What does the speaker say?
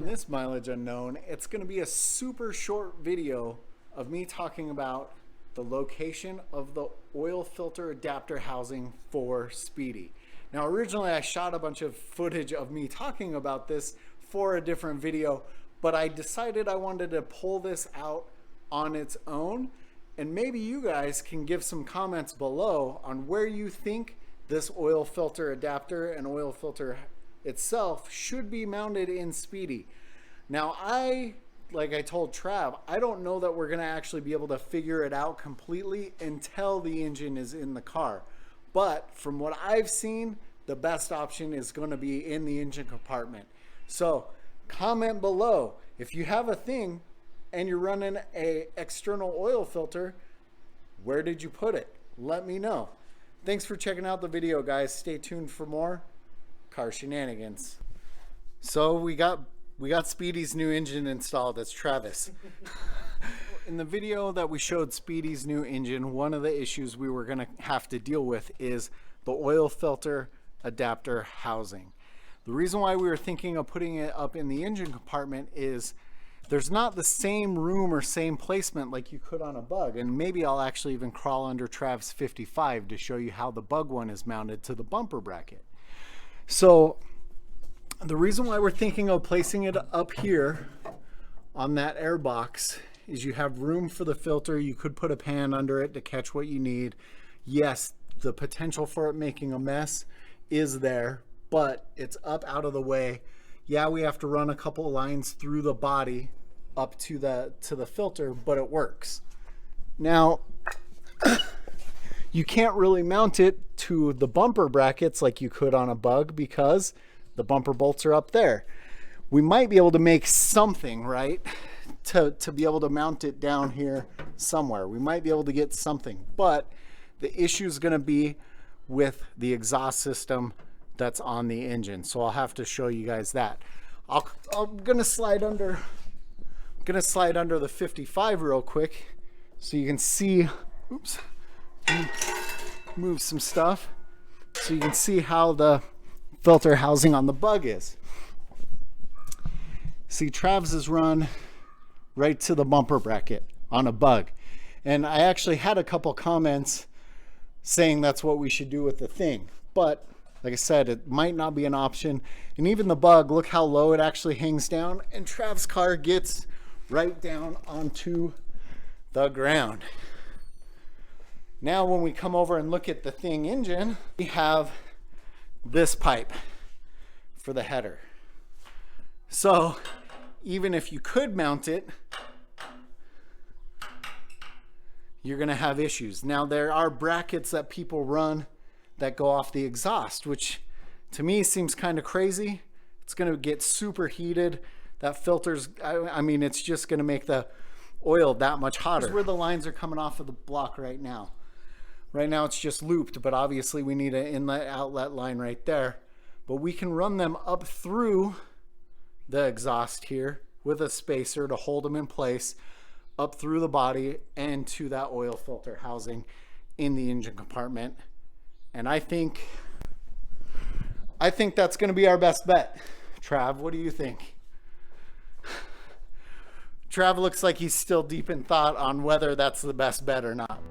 On this mileage unknown, it's going to be a super short video of me talking about the location of the oil filter adapter housing for Speedy. Now, originally I shot a bunch of footage of me talking about this for a different video, but I decided I wanted to pull this out on its own, and maybe you guys can give some comments below on where you think this oil filter adapter and oil filter itself should be mounted in Speedy. Now, like I told Trav, I don't know that we're going to actually be able to figure it out completely until the engine is in the car. But from what I've seen, the best option is going to be in the engine compartment. So comment below if you have a thing and you're running a external oil filter, where did you put it? Let me know. Thanks for checking out the video, guys. Stay tuned for more car shenanigans. So we got Speedy's new engine installed. It's Travis. In the video that we showed Speedy's new engine, one of the issues we were going to have to deal with is the oil filter adapter housing. The reason why we were thinking of putting it up in the engine compartment is there's not the same room or same placement like you could on a Bug. And maybe I'll actually even crawl under Trav's 55 to show you how the Bug one is mounted to the bumper bracket. So the reason why we're thinking of placing it up here on that air box is you have room for the filter. You could put a pan under it to catch what you need. Yes, the potential for it making a mess is there, but it's up out of the way. Yeah, we have to run a couple of lines through the body up to the filter, but it works. Now, you can't really mount it to the bumper brackets like you could on a Bug because the bumper bolts are up there. We might be able to make something, right, to be able to mount it down here somewhere. We might be able to get something, but the issue is going to be with the exhaust system that's on the engine. So I'll have to show you guys that. I'm gonna slide under the 55 real quick so you can see. Oops. Move some stuff so you can see how the filter housing on the Bug is. See, Trav's is run right to the bumper bracket on a Bug, and I actually had a couple comments saying that's what we should do with the thing, but like I said, it might not be an option. And even the Bug, look how low it actually hangs down, and Trav's car gets right down onto the ground. Now when we come over and look at the thing engine, we have this pipe for the header. So even if you could mount it, you're gonna have issues. Now there are brackets that people run that go off the exhaust, which to me seems kind of crazy. It's gonna get super heated. That filter's, I mean, it's just gonna make the oil that much hotter. Here's where the lines are coming off of the block right now. Right now it's just looped, but obviously we need an inlet outlet line right there. But we can run them up through the exhaust here with a spacer to hold them in place, up through the body and to that oil filter housing in the engine compartment. And I think that's going to be our best bet. Trav, what do you think? Trav looks like he's still deep in thought on whether that's the best bet or not.